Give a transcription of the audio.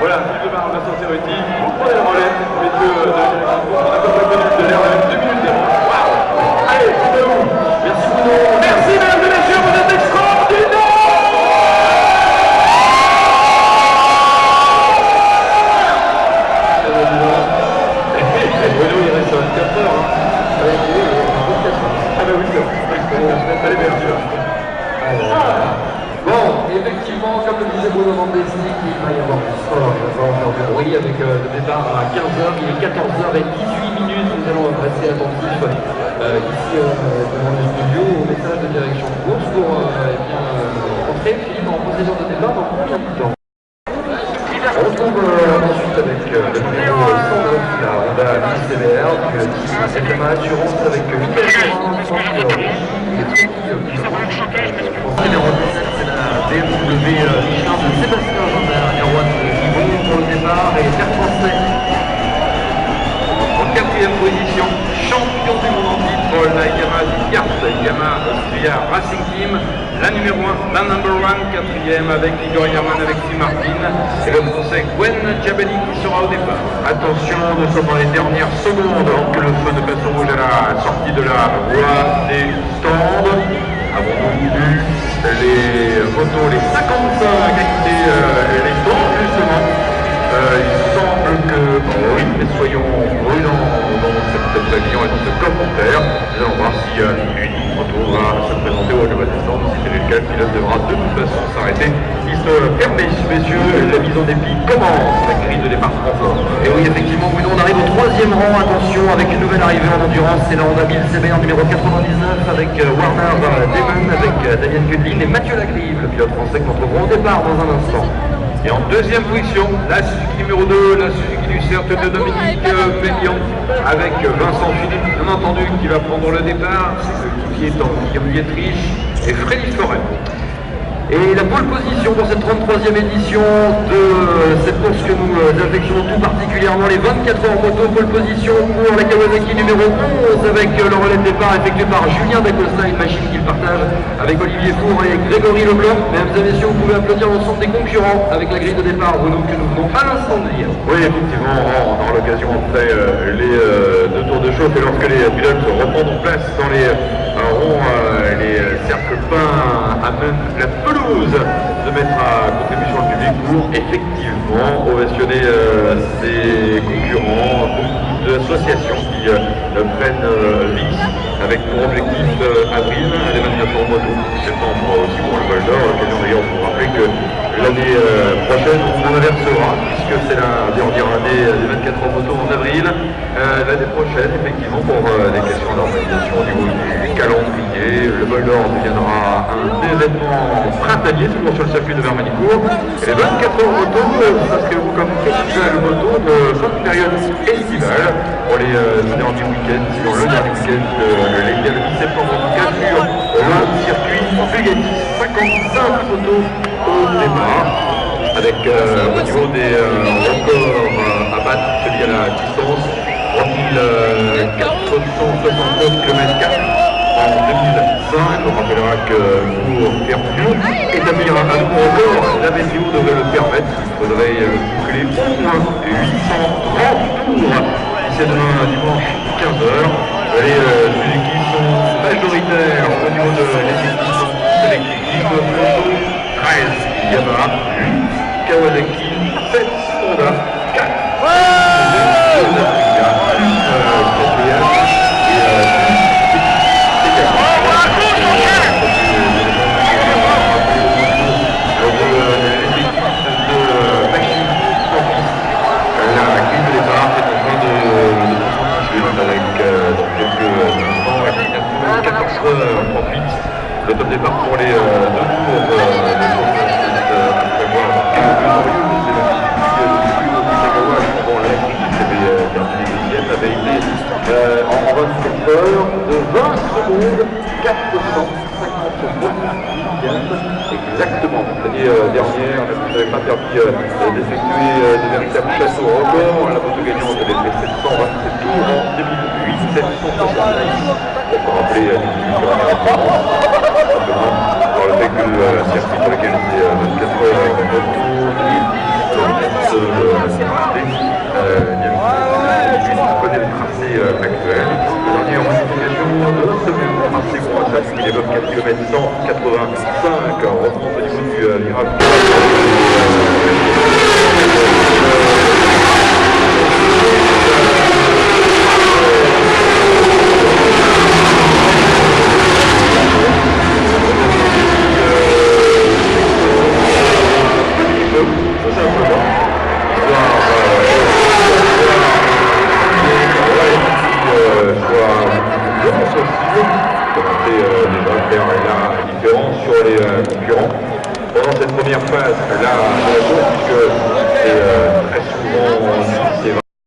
Voilà, il départ en version Cerruti. Vous prenez le relais, messieurs de la direction de course. On a comme ça connu de l'RLM 2 minutes 0. Waouh! Allez, Bruno! Merci Bruno! Merci mesdames et messieurs, vous êtes extraordinaires! Bruno, il reste 24 heures. Ah bah oui, c'est vrai. Allez, bien sûr. Bon, effectivement, comme le disait Bruno Mandesnik, il va y avoir du sport, il va y avoir du bruit avec le départ à 15h, il est 14h18 minutes, nous allons rester attentifs ici devant le studio au message de direction de course pour entrer Philippe en position de départ dans combien de temps. On retrouve ensuite avec le numéro 109, la Honda CBR, c'est la assurance avec Michael Morin, c'est la BMW Michelin de Sébastien Gendard, Erwan Yvon pour le départ et Terre Français. En quatrième position, champion du monde en titre, la Yamaha du Kart, Yamaha Austria Racing Team, la numéro 1, la number 1, quatrième avec Igor Yerman avec Sim Martin et le français Gwen Djabeli qui sera au départ. Attention, nous sommes dans les dernières secondes alors que le feu de passe rouge à la sortie de la voie des stands. Avons-nous vu les photos, les 55 actés, les stands justement. Il semble que, oui, mais soyons prudents dans cette réunion et dans ce commentaire. Nous allons voir si une moto va se présenter au niveau des stands. Si c'est le cas, le pilote devra de toute façon s'arrêter. Piste fermée, messieurs, la mise en défi commence. La grille de départ confort. Et oui, effectivement, Bruno, on arrive au troisième rang. Attention, avec une nouvelle arrivée en endurance, c'est la Honda CBR numéro 99 avec Warner Damon, avec Damien Gudlin et Mathieu Lagrive, le pilote français que nous retrouverons au départ dans un instant. Et en deuxième position, la Suzuki numéro 2, la Suzuki du cercle de Dominique Mélian, avec Vincent Philippe, bien entendu, qui va prendre le départ, qui est en Guillaume Dietrich et Freddy Forêt. Et la pole position pour cette 33e édition de cette course que nous affectionnons tout particulièrement, les 24 heures moto, pole position pour la Kawasaki numéro 11 avec le relais de départ effectué par Julien Dacosta, une machine qu'il partage avec Olivier Four et Grégory Leblanc. Mesdames et messieurs, vous pouvez applaudir l'ensemble des concurrents avec la grille de départ, Bruno, que nous venons à l'instant de lire. Oui, effectivement, on aura l'occasion après les deux tours de chauffe et lorsque les pilotes reprendront place dans les ronds, les cercles peints amènent la pelouse de mettre à contribution le public pour effectivement ovationner ses concurrents, beaucoup d'associations qui prennent vie avec pour objectif avril, l'évaluation en moto, septembre aussi pour le Val d'Or, l'occasion d'ailleurs de vous rappeler que l'année prochaine on en inversera puisque c'est la dernière année des 24 heures moto en avril. L'année prochaine, effectivement, pour des questions d'organisation au niveau du calendrier, le Val d'Or deviendra un événement printanier, toujours sur le circuit de Vermanicourt. Et les 24 heures moto s'inscriront comme festival moto de fin de période estivale pour les derniers week-ends, sur le dernier week-end légal le 10 septembre en tout cas, sur le circuit Bugatti. 55 motos au départ, avec au niveau des records à battre, celui à la distance, 3469 km en 2005. On rappellera que pour faire mieux, établir un nouveau record, la météo devrait le permettre. Il faudrait boucler au moins 830 tours. C'est demain dimanche 15h. Les Suzuki sont majoritaires au niveau de l'effectif sélectif. 13 Yamaha, 8 Kawasaki, 7 Honda, 4 le top départ pour les deux tours de à prévoir avait été en 24 heures de 20 secondes 459 millième exactement. L'année dernière, elle ne nous avait pas permis d'effectuer de véritables chasses au record. La moto gagnante avait fait 727 tours en 2008, 770. On peut rappeler par le fait que la circuit pour lequel c'est 24 heures de moto, 2010, pour les concurrents. Pendant cette première phase, là, de la course, puisque c'est très souvent